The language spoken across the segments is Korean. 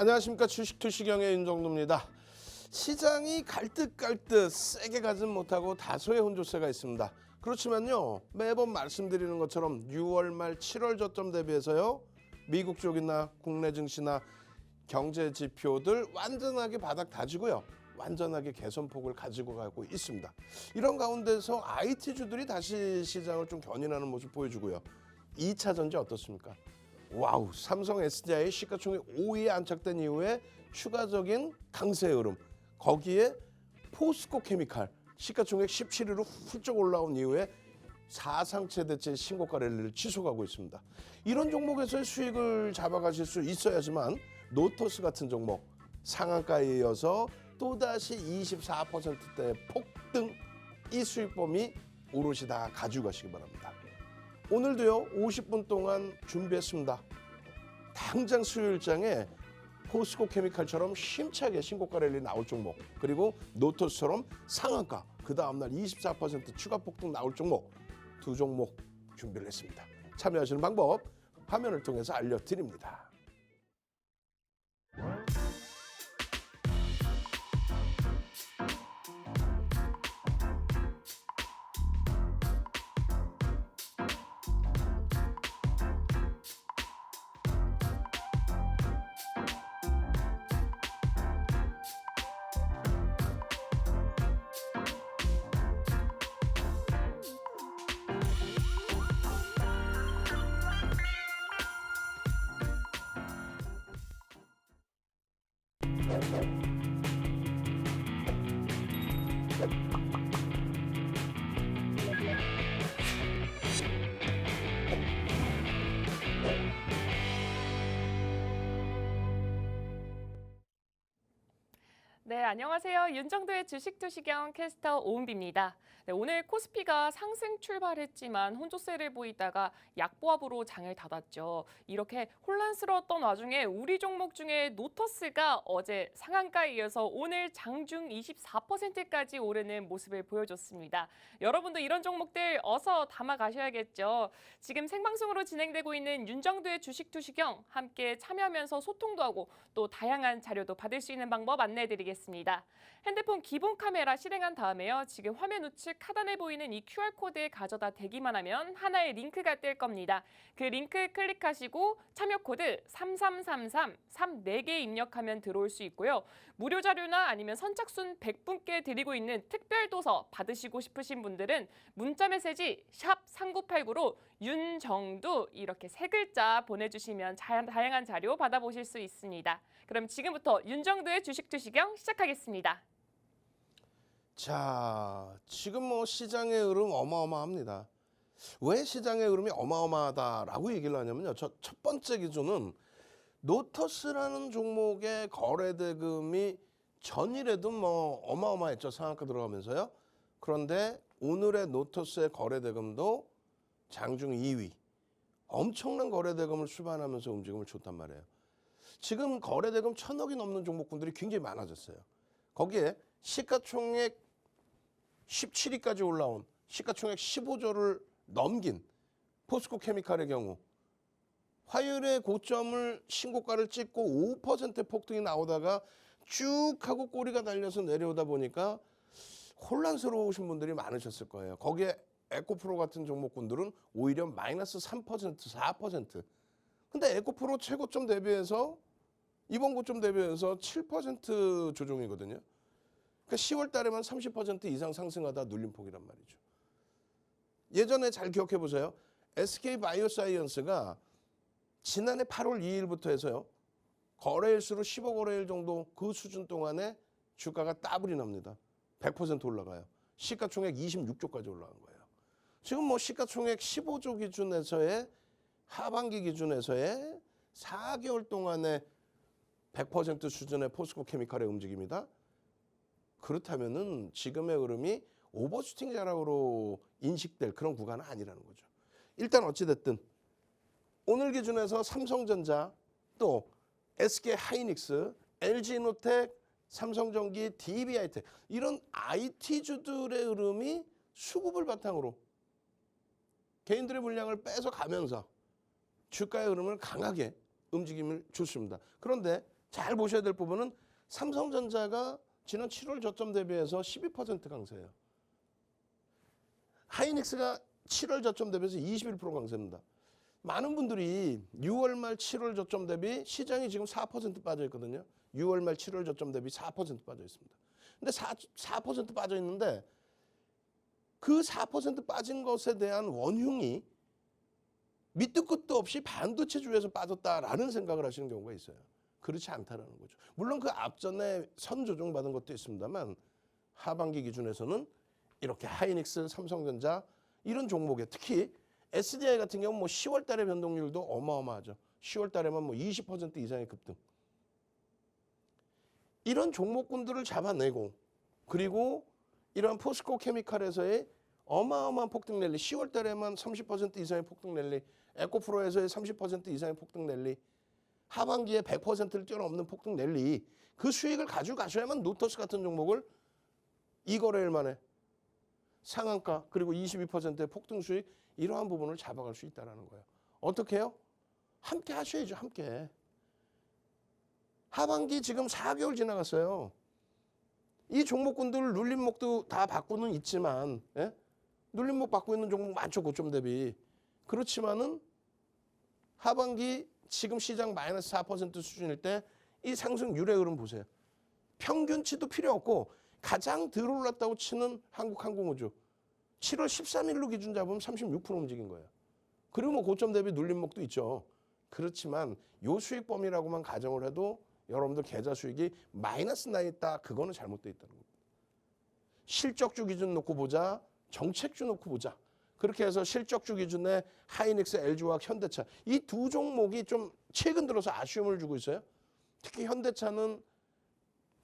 안녕하십니까. 주식투시경의 윤정도입니다. 시장이 갈듯갈듯 세게 가진 못하고 다소의 혼조세가 있습니다. 그렇지만요, 매번 말씀드리는 것처럼 6월 말 7월 저점 대비해서요, 미국 쪽이나 국내 증시나 경제 지표들 완전하게 바닥 다지고요, 완전하게 개선폭을 가지고 가고 있습니다. 이런 가운데서 IT주들이 다시 시장을 좀 견인하는 모습 보여주고요. 2차 전지 어떻습니까? 와우, 삼성 SDI 시가총액 5위에 안착된 이후에 추가적인 강세 흐름, 거기에 포스코 케미칼 시가총액 17위로 훌쩍 올라온 이후에 사상 최대치 신고가 랠리를 지속하고 있습니다. 이런 종목에서의 수익을 잡아가실 수 있어야지만 노토스 같은 종목 상한가에 이어서 또다시 24%대 폭등, 이 수익범위 오롯이 다 가지고 가시기 바랍니다. 오늘도요 50분 동안 준비했습니다. 당장 수요일장에 포스코 케미칼처럼 힘차게 신고가 랠리 나올 종목, 그리고 노토스처럼 상한가, 그 다음날 24% 추가 폭등 나올 종목, 두 종목 준비를 했습니다. 참여하시는 방법 화면을 통해서 알려드립니다. 네, 안녕하세요. 윤정도의 주식투시경 캐스터 오은비입니다. 네, 오늘 코스피가 상승 출발했지만 혼조세를 보이다가 약보합으로 장을 닫았죠. 이렇게 혼란스러웠던 와중에 우리 종목 중에 노토스가 어제 상한가에 이어서 오늘 장중 24%까지 오르는 모습을 보여줬습니다. 여러분도 이런 종목들 어서 담아 가셔야겠죠. 지금 생방송으로 진행되고 있는 윤정도의 주식투시경 함께 참여하면서 소통도 하고 또 다양한 자료도 받을 수 있는 방법 안내해드리겠습니다. 핸드폰 기본 카메라 실행한 다음에요. 지금 화면 우측 하단에 보이는 이 QR코드에 가져다 대기만 하면 하나의 링크가 뜰 겁니다. 그 링크 클릭하시고 참여 코드 3333 34개 입력하면 들어올 수 있고요. 무료 자료나 아니면 선착순 100분께 드리고 있는 특별 도서 받으시고 싶으신 분들은 문자 메시지 샵 3989로 윤정두 이렇게 세 글자 보내주시면 다양한 자료 받아보실 수 있습니다. 그럼 지금부터 윤정두의 주식투시경 시작하겠습니다. 자, 지금 뭐 시장의 흐름 어마어마합니다. 왜 시장의 흐름이 어마어마하다라고 얘기를 하냐면요. 첫 번째 기준은 노토스라는 종목의 거래 대금이 전일에도 뭐 어마어마했죠. 상한가 들어가면서요. 그런데 오늘의 노토스의 거래 대금도 장중 2위. 엄청난 거래 대금을 수반하면서 움직임을 줬단 말이에요. 지금 거래 대금 1,000억이 넘는 종목군들이 굉장히 많아졌어요. 거기에 시가총액 17위까지 올라온 시가총액 15조를 넘긴 포스코 케미칼의 경우 화요일에 고점을 신고가를 찍고 5% 폭등이 나오다가 쭉 하고 꼬리가 달려서 내려오다 보니까 혼란스러우신 분들이 많으셨을 거예요. 거기에 에코프로 같은 종목군들은 오히려 마이너스 3%, 4%. 근데 에코프로 최고점 대비해서 이번 고점 대비해서 7% 조정이거든요. 그러니까 10월 달에만 30% 이상 상승하다 눌림폭이란 말이죠. 예전에 잘 기억해 보세요. SK바이오사이언스가 지난해 8월 2일부터 해서요. 거래일수로 15 거래일 정도 그 수준 동안에 주가가 따블이 납니다. 100% 올라가요. 시가총액 26조까지 올라간 거예요. 지금 뭐 시가총액 15조 기준에서의 하반기 기준에서의 4개월 동안에 100% 수준의 포스코 케미칼의 움직임이다. 그렇다면은 지금의 흐름이 오버슈팅 자락으로 인식될 그런 구간은 아니라는 거죠. 일단 어찌됐든 오늘 기준에서 삼성전자, 또 SK하이닉스, LG노텍, 삼성전기, DB하이텍 이런 IT주들의 흐름이 수급을 바탕으로 개인들의 물량을 뺏어가면서 주가의 흐름을 강하게 움직임을 줬습니다. 그런데 잘 보셔야 될 부분은 삼성전자가 지난 7월 저점 대비해서 12% 강세예요. 하이닉스가 7월 저점 대비해서 21% 강세입니다. 많은 분들이 6월 말 7월 저점 대비 시장이 지금 4% 빠져 있거든요. 6월 말 7월 저점 대비 4% 빠져 있습니다. 근데 4% 빠져 있는데 그 4% 빠진 것에 대한 원흉이 밑도 끝도 없이 반도체주에서 빠졌다라는 생각을 하시는 경우가 있어요. 그렇지 않다라는 거죠. 물론 그 앞전에 선 조정받은 것도 있습니다만 하반기 기준에서는 이렇게 하이닉스, 삼성전자 이런 종목에 특히 SDI 같은 경우는 뭐 10월 달에 변동률도 어마어마하죠. 10월 달에만 뭐 20% 이상의 급등. 이런 종목군들을 잡아내고 그리고 이런 포스코 케미칼에서의 어마어마한 폭등 랠리 10월 달에만 30% 이상의 폭등 랠리 에코프로에서의 30% 이상의 폭등 랠리 하반기에 100%를 뛰어넘는 폭등 랠리 그 수익을 가져가셔야만 노터스 같은 종목을 이 거래일 만에 상한가 그리고 22%의 폭등 수익 이러한 부분을 잡아갈 수 있다는 거예요. 어떻게 해요? 함께 하셔야죠. 함께. 하반기 지금 4개월 지나갔어요. 이 종목군들 눌림목도 다 받고는 있지만 예? 눌림목 받고 있는 종목 많죠. 고점 대비. 그렇지만은 하반기 지금 시장 마이너스 4% 수준일 때 이 상승률의 흐름 보세요. 평균치도 필요 없고 가장 덜 올랐다고 치는 한국항공우주 7월 13일로 기준 잡으면 36% 움직인 거예요. 그리고 뭐 고점 대비 눌림목도 있죠. 그렇지만 요 수익 범위라고만 가정을 해도 여러분들 계좌 수익이 마이너스 나 있다. 그거는 잘못되어 있다는 겁니다. 실적주 기준 놓고 보자. 정책주 놓고 보자. 그렇게 해서 실적주 기준에 하이닉스, LG화학, 현대차 이 두 종목이 좀 최근 들어서 아쉬움을 주고 있어요. 특히 현대차는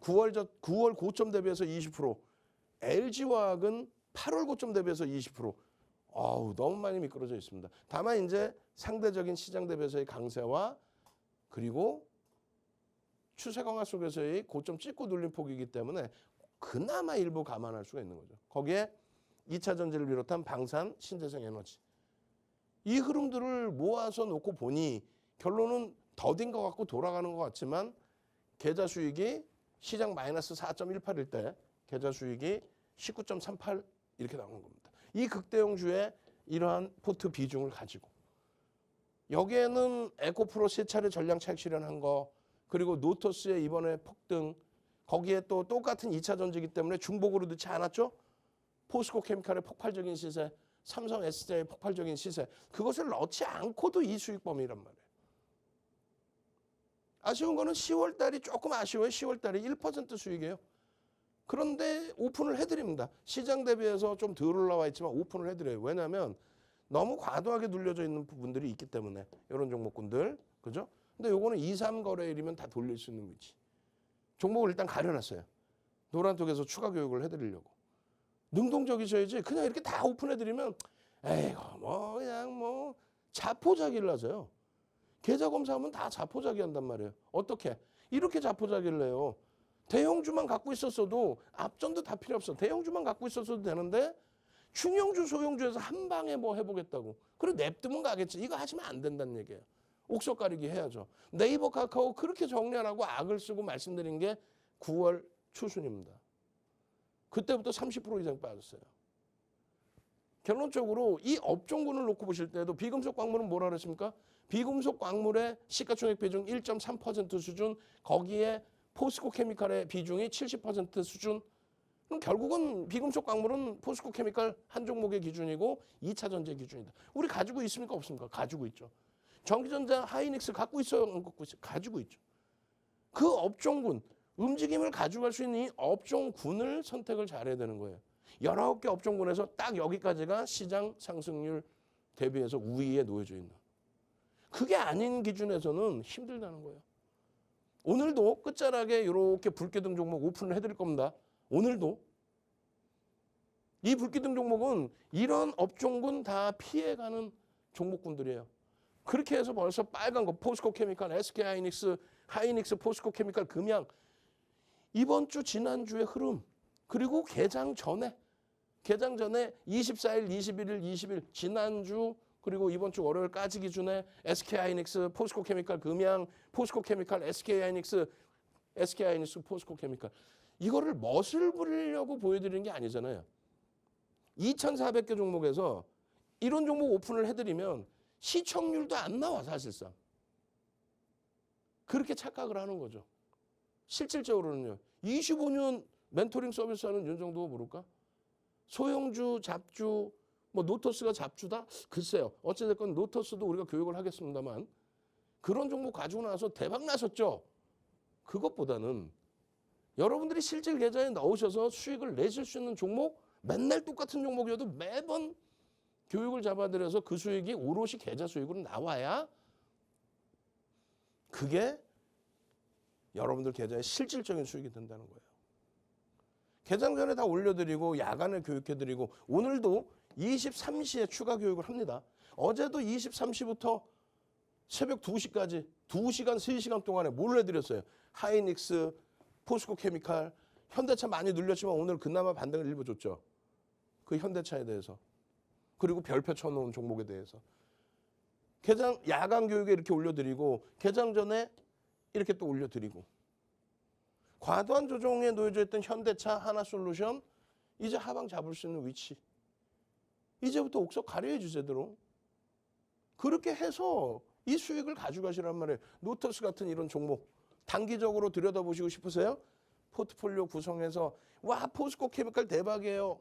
9월 고점 대비해서 20%, LG화학은 8월 고점 대비해서 20%. 너무 많이 미끄러져 있습니다. 다만 이제 상대적인 시장 대비해서의 강세와 그리고 추세 강화 속에서의 고점 찍고 눌린 폭이기 때문에 그나마 일부 감안할 수가 있는 거죠. 거기에 2차 전지를 비롯한 방산, 신재생 에너지. 이 흐름들을 모아서 놓고 보니 결론은 더딘 것 같고 돌아가는 것 같지만 계좌 수익이 시장 마이너스 4.18일 때 계좌 수익이 19.38 이렇게 나오는 겁니다. 이 극대형주의 이러한 포트 비중을 가지고 여기에는 에코프로 3차례 전량 차익 실현한 거 그리고 노토스의 이번에 폭등 거기에 또 똑같은 2차 전지이기 때문에 중복으로 넣지 않았죠? 포스코 케미칼의 폭발적인 시세, 삼성 SDI의 폭발적인 시세 그것을 넣지 않고도 이 수익 범위란 말이에요. 아쉬운 거는 10월 달이 조금 아쉬워요. 10월 달이 1% 수익이에요. 그런데 오픈을 해드립니다. 시장 대비해서 좀 덜 올라와 있지만 오픈을 해드려요. 왜냐하면 너무 과도하게 눌려져 있는 부분들이 있기 때문에 이런 종목군들 그죠? 근데 요거는 2, 3거래일이면 다 돌릴 수 있는 위치. 종목을 일단 가려놨어요. 노란톡에서 추가 교육을 해드리려고. 능동적이셔야지 그냥 이렇게 다 오픈해드리면 에이고 뭐 그냥 뭐 자포자기를 하세요. 계좌 검사하면 다 자포자기 한단 말이에요. 어떻게? 이렇게 자포자기를 해요. 대형주만 갖고 있었어도 앞전도 다 필요 없어. 대형주만 갖고 있었어도 되는데 중형주, 소형주에서 한 방에 뭐 해보겠다고. 그리고 냅두면 가겠지. 이거 하시면 안 된다는 얘기예요. 옥석 가리기 해야죠. 네이버, 카카오 그렇게 정리 안 하고 악을 쓰고 말씀드린 게 9월 초순입니다. 그때부터 30% 이상 빠졌어요. 결론적으로 이 업종군을 놓고 보실 때도 비금속 광물은 뭐라 그랬습니까? 비금속 광물의 시가총액 비중 1.3% 수준 거기에 포스코 케미칼의 비중이 70% 수준 그럼 결국은 비금속 광물은 포스코 케미칼 한 종목의 기준이고 2차 전지의 기준이다. 우리 가지고 있습니까? 없습니까? 가지고 있죠. 전기전자 하이닉스 갖고 있어요? 안 갖고 있어요? 가지고 있죠. 그 업종군 움직임을 가져갈 수 있는 이 업종군을 선택을 잘해야 되는 거예요. 19개 업종군에서 딱 여기까지가 시장 상승률 대비해서 우위에 놓여져 있는. 그게 아닌 기준에서는 힘들다는 거예요. 오늘도 끝자락에 이렇게 불기둥 종목 오픈을 해드릴 겁니다. 오늘도. 이 불기둥 종목은 이런 업종군 다 피해가는 종목군들이에요. 그렇게 해서 벌써 빨간 거 포스코 케미칼, SK 하이닉스, 포스코 케미칼, 금양 이번 주 지난주의 흐름 그리고 개장 전에 24일, 21일, 20일 지난주 그리고 이번 주 월요일까지 기준에 SK하이닉스, 포스코케미칼 금양, 포스코케미칼, SK하이닉스, 포스코케미칼. 이거를 멋을 부리려고 보여드리는 게 아니잖아요. 2,400개 종목에서 이런 종목 오픈을 해드리면 시청률도 안 나와 사실상. 그렇게 착각을 하는 거죠. 실질적으로는요. 25년 멘토링 서비스하는 윤정도 모를까? 소형주, 잡주, 뭐 노토스가 잡주다? 글쎄요. 어찌됐건 노토스도 우리가 교육을 하겠습니다만 그런 종목 가지고 나서 대박 나셨죠? 그것보다는 여러분들이 실질 계좌에 넣으셔서 수익을 내실 수 있는 종목, 맨날 똑같은 종목이어도 매번 교육을 잡아들여서 그 수익이 오롯이 계좌 수익으로 나와야 그게 여러분들 계좌에 실질적인 수익이 된다는 거예요. 개장 전에 다 올려드리고 야간에 교육해드리고 오늘도 23시에 추가 교육을 합니다. 어제도 23시부터 새벽 2시까지 2시간, 3시간 동안에 뭘 해드렸어요? 하이닉스, 포스코케미칼, 현대차 많이 눌렸지만 오늘 그나마 반등을 일부 줬죠. 그 현대차에 대해서. 그리고 별표 쳐놓은 종목에 대해서. 개장 야간 교육에 이렇게 올려드리고 개장 전에 이렇게 또 올려드리고. 과도한 조정에 놓여져 있던 현대차, 하나솔루션 이제 하방 잡을 수 있는 위치. 이제부터 옥석 가려야지 제대로. 그렇게 해서 이 수익을 가져가시란 말이에요. 노터스 같은 이런 종목 단기적으로 들여다보시고 싶으세요? 포트폴리오 구성해서 와 포스코케미칼 대박이에요.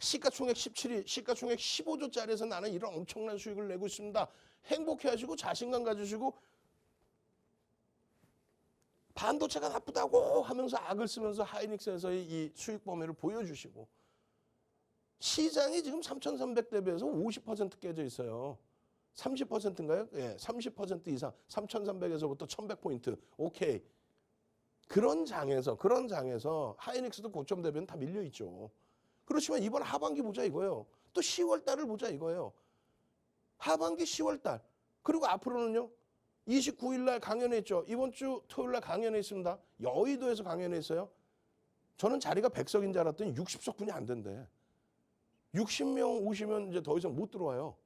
시가총액 17위, 시가총액 15조짜리에서 나는 이런 엄청난 수익을 내고 있습니다. 행복해하시고 자신감 가지시고 반도체가 나쁘다고 하면서 악을 쓰면서 하이닉스에서의 이 수익 범위를 보여주시고 시장이 지금 3,300대 비해서 50% 깨져 있어요. 30%인가요? 예, 30% 이상 3,300에서부터 1,100포인트. 오케이. 그런 장에서 하이닉스도 고점 대비는 다 밀려 있죠. 그렇지만 이번 하반기 보자 이거예요. 또 10월 달을 보자 이거예요. 하반기 10월 달. 그리고 앞으로는요. 29일 날 강연회 있죠. 이번 주 토요일 날 강연회 있습니다. 여의도에서 강연회 있어요. 저는 자리가 100석인 줄 알았더니 60석분이 안 된대. 60명 오시면 이제 더 이상 못 들어와요.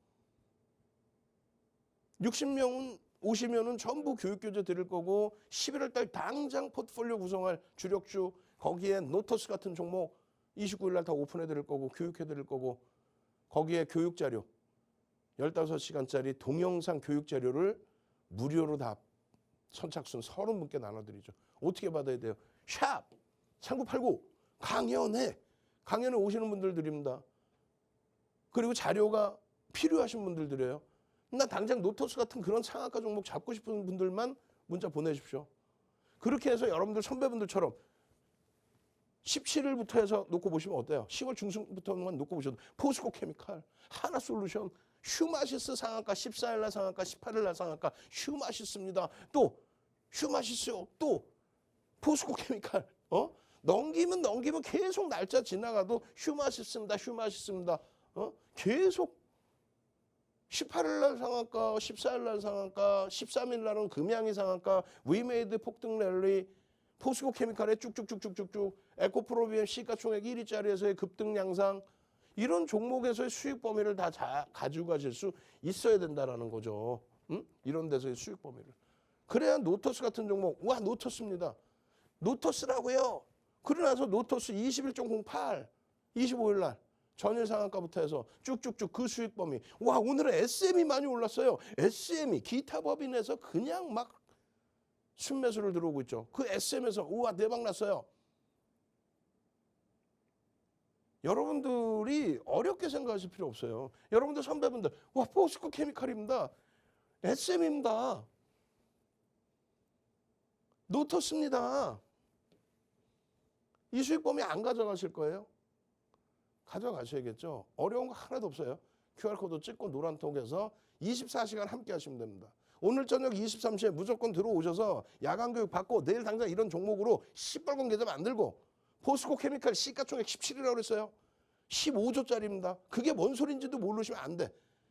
60명 오시면은 전부 교육교재 드릴 거고 11월 달 당장 포트폴리오 구성할 주력주 거기에 노터스 같은 종목 29일 날 다 오픈해 드릴 거고 교육해 드릴 거고 거기에 교육 자료 15시간짜리 동영상 교육 자료를 무료로 다 선착순 30분께 나눠드리죠. 어떻게 받아야 돼요? 샵 3989 강연회 오시는 분들 드립니다. 그리고 자료가 필요하신 분들 드려요. 나 당장 노토스 같은 그런 상한가 종목 잡고 싶은 분들만 문자 보내십시오. 그렇게 해서 여러분들 선배분들처럼 17일부터 해서 놓고 보시면 어때요? 10월 중순부터만 놓고 보셔도 포스코케미칼, 하나솔루션, 휴마시스 상한가 14일날 상한가 18일날 상한가 휴마시스입니다. 또 휴마시스요. 또 포스코케미칼. 넘기면 계속 날짜 지나가도 휴마시스입니다. 계속 18일날 상한가, 14일날 상한가, 13일날은 금양이 상한가, 위메이드 폭등 랠리, 포스코케미칼의 쭉쭉쭉쭉쭉쭉, 에코프로비엠 시가총액 1위짜리에서의 급등 양상 이런 종목에서의 수익 범위를 다 가지고 가실 수 있어야 된다라는 거죠. 이런 데서의 수익 범위를. 그래야 노터스 같은 종목, 와 노터스입니다. 노터스라고요. 그러고 나서 노터스 21.08, 25일 날 전일 상한가부터 해서 쭉쭉쭉 그 수익 범위. 와 오늘은 SM이 많이 올랐어요. SM이 기타 법인에서 그냥 막 순매수를 들어오고 있죠. 그 SM에서 우와 대박 났어요. 여러분들이 어렵게 생각하실 필요 없어요. 여러분들 선배분들 와 포스코 케미칼입니다. SM입니다. 노터스입니다. 이 수익 범위 안 가져가실 거예요? 가져가셔야겠죠. 어려운 거 하나도 없어요. QR코드 찍고 노란톡에서 24시간 함께 하시면 됩니다. 오늘 저녁 23시에 무조건 들어오셔서 야간 교육 받고 내일 당장 이런 종목으로 시뻘건 계좌 만들고 포스코 케미칼 시가총액 17이라고 그랬어요. 15조짜리입니다. 그게 뭔 소리인지도 모르시면 안 돼.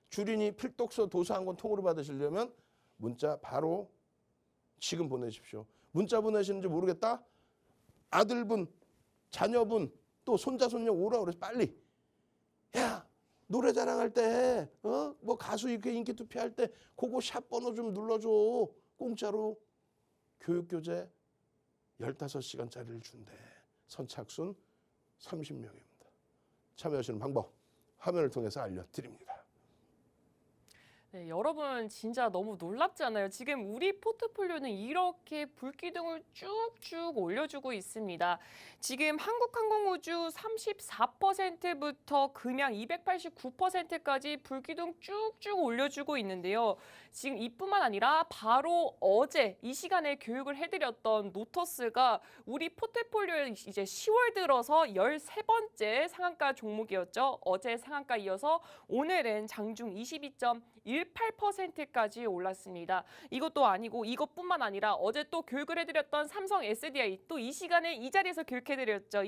주린이 필독서 도서 한 권 통으로 받으시려면 문자 바로 지금 보내십시오. 문자 보내시는지 모르겠다? 아들분, 자녀분, 또 손자, 손녀 오라 그래서 빨리. 야, 노래 자랑할 때, 뭐 가수 이렇게 인기 투표할 때 그거 샵 번호 좀 눌러줘. 공짜로 교육교재 15시간짜리를 준대. 선착순 30명입니다. 참여하시는 방법 화면을 통해서 알려드립니다. 네, 여러분 진짜 너무 놀랍지 않아요? 지금 우리 포트폴리오는 이렇게 불기둥을 쭉쭉 올려주고 있습니다. 지금 한국항공우주 34%부터 금양 289%까지 불기둥 쭉쭉 올려주고 있는데요. 지금 이뿐만 아니라 바로 어제 이 시간에 교육을 해드렸던 노터스가 우리 포트폴리오에 이제 10월 들어서 13번째 상한가 종목이었죠. 어제 상한가 이어서 오늘은 장중 22.18%까지 올랐습니다. 이것도 아니고 이것뿐만 아니라 어제 또 교육을 해드렸던 삼성 SDI 또 이 시간에 이 자리에서 교육해드렸죠.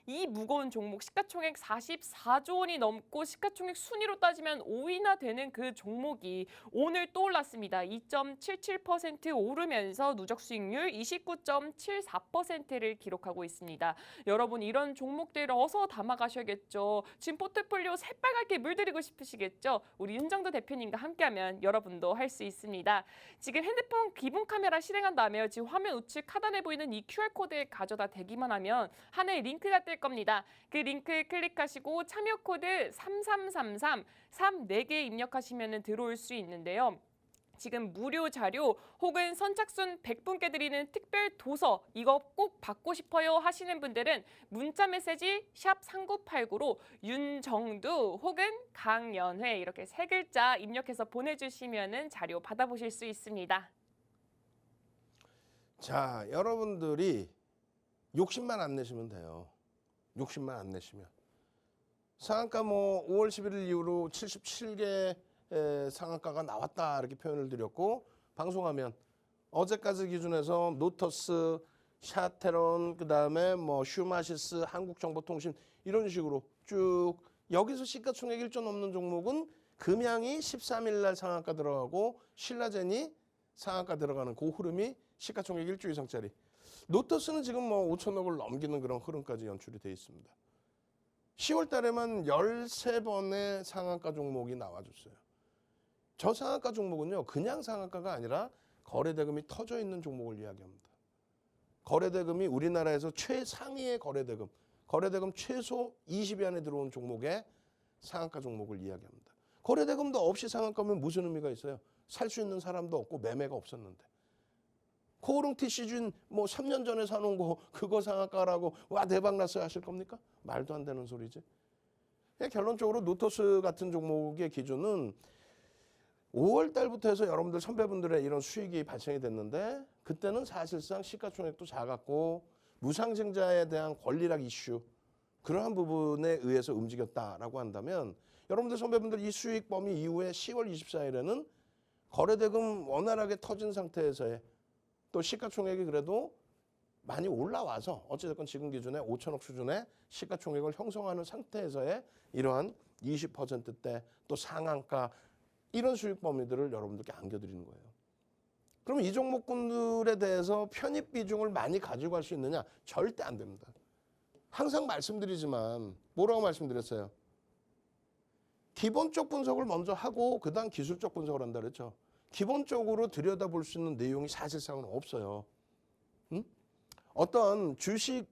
이 무거운 종목 시가총액 44조 원이 넘고 시가총액 순위로 따지면 5위나 되는 그 종목이 오늘 또 올랐습니다. 2.77% 오르면서 누적 수익률 29.74%를 기록하고 있습니다. 여러분 이런 종목들 어서 담아가셔야겠죠. 지금 포트폴리오 새빨갛게 물들이고 싶으시겠죠? 우리 윤정도 대표님과 함께하면 여러분도 할 수 있습니다. 지금 핸드폰 기본 카메라 실행한 다음에 지금 화면 우측 하단에 보이는 이 QR코드에 가져다 대기만 하면 하나의 링크가 뜰 겁니다. 그 링크 클릭하시고 참여 코드 3333 34개 입력하시면 들어올 수 있는데요. 지금 무료 자료 혹은 선착순 100분께 드리는 특별 도서 이거 꼭 받고 싶어요 하시는 분들은 문자 메시지 샵 3989로 윤정두 혹은 강연회 이렇게 세 글자 입력해서 보내주시면 자료 받아보실 수 있습니다. 자, 여러분들이 욕심만 안 내시면 돼요. 욕심만 안 내시면. 상한가 뭐 5월 11일 이후로 77개 상한가가 나왔다 이렇게 표현을 드렸고 방송하면 어제까지 기준에서 노터스, 샤테론, 그다음에 뭐 슈마시스, 한국정보통신 이런 식으로 쭉 여기서 시가총액 1조 넘는 종목은 금양이 13일 날 상한가 들어가고 신라젠이 상한가 들어가는 그 흐름이 시가총액 1조 이상짜리. 노터스는 지금 뭐 5천억을 넘기는 그런 흐름까지 연출이 돼 있습니다. 10월 달에만 13번의 상한가 종목이 나와줬어요. 저 상한가 종목은요, 그냥 상한가가 아니라 거래대금이 터져 있는 종목을 이야기합니다. 거래대금이 우리나라에서 최상위의 거래대금 최소 20위 안에 들어온 종목의 상한가 종목을 이야기합니다. 거래대금도 없이 상한가면 무슨 의미가 있어요? 살 수 있는 사람도 없고 매매가 없었는데. 코오롱 TC준 뭐 3년 전에 사놓은 거 그거 상한가라고 와 대박 났어요 하실 겁니까? 말도 안 되는 소리지. 결론적으로 노터스 같은 종목의 기준은 5월 달부터 해서 여러분들 선배분들의 이런 수익이 발생이 됐는데 그때는 사실상 시가총액도 작았고 무상증자에 대한 권리락 이슈 그러한 부분에 의해서 움직였다라고 한다면 여러분들 선배분들 이 수익 범위 이후에 10월 24일에는 거래대금 원활하게 터진 상태에서의 또 시가총액이 그래도 많이 올라와서 어찌됐건 지금 기준에 5천억 수준의 시가총액을 형성하는 상태에서의 이러한 20%대 또 상한가 이런 수익 범위들을 여러분들께 안겨드리는 거예요. 그럼 이 종목군들에 대해서 편입 비중을 많이 가지고 갈 수 있느냐? 절대 안 됩니다. 항상 말씀드리지만 뭐라고 말씀드렸어요? 기본적 분석을 먼저 하고 그다음 기술적 분석을 한다 그랬죠. 기본적으로 들여다볼 수 있는 내용이 사실상은 없어요. 응? 어떤 주식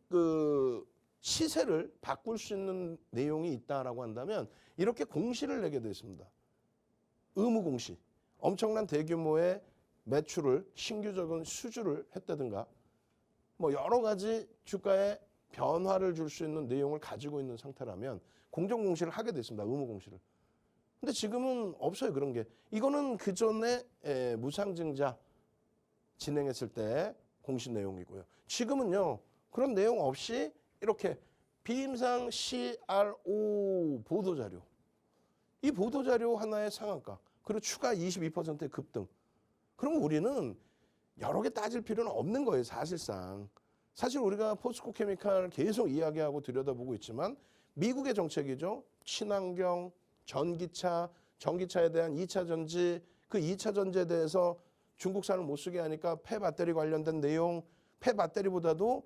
시세를 바꿀 수 있는 내용이 있다라고 한다면 이렇게 공시를 내게 되어 있습니다. 의무 공시. 엄청난 대규모의 매출을 신규적인 수주를 했다든가 뭐 여러 가지 주가에 변화를 줄 수 있는 내용을 가지고 있는 상태라면 공정 공시를 하게 되어 있습니다. 의무 공시를. 근데 지금은 없어요 그런 게. 이거는 그 전에 무상증자 진행했을 때 공시 내용이고요. 지금은요 그런 내용 없이 이렇게 비임상 CRO 보도자료. 이 보도자료 하나의 상한가 그리고 추가 22%의 급등. 그럼 우리는 여러 개 따질 필요는 없는 거예요 사실상. 사실 우리가 포스코 케미칼 계속 이야기하고 들여다보고 있지만 미국의 정책이죠. 친환경 전기차에 대한 2차 전지, 그 2차 전지에 대해서 중국산을 못 쓰게 하니까 폐배터리 관련된 내용, 폐배터리보다도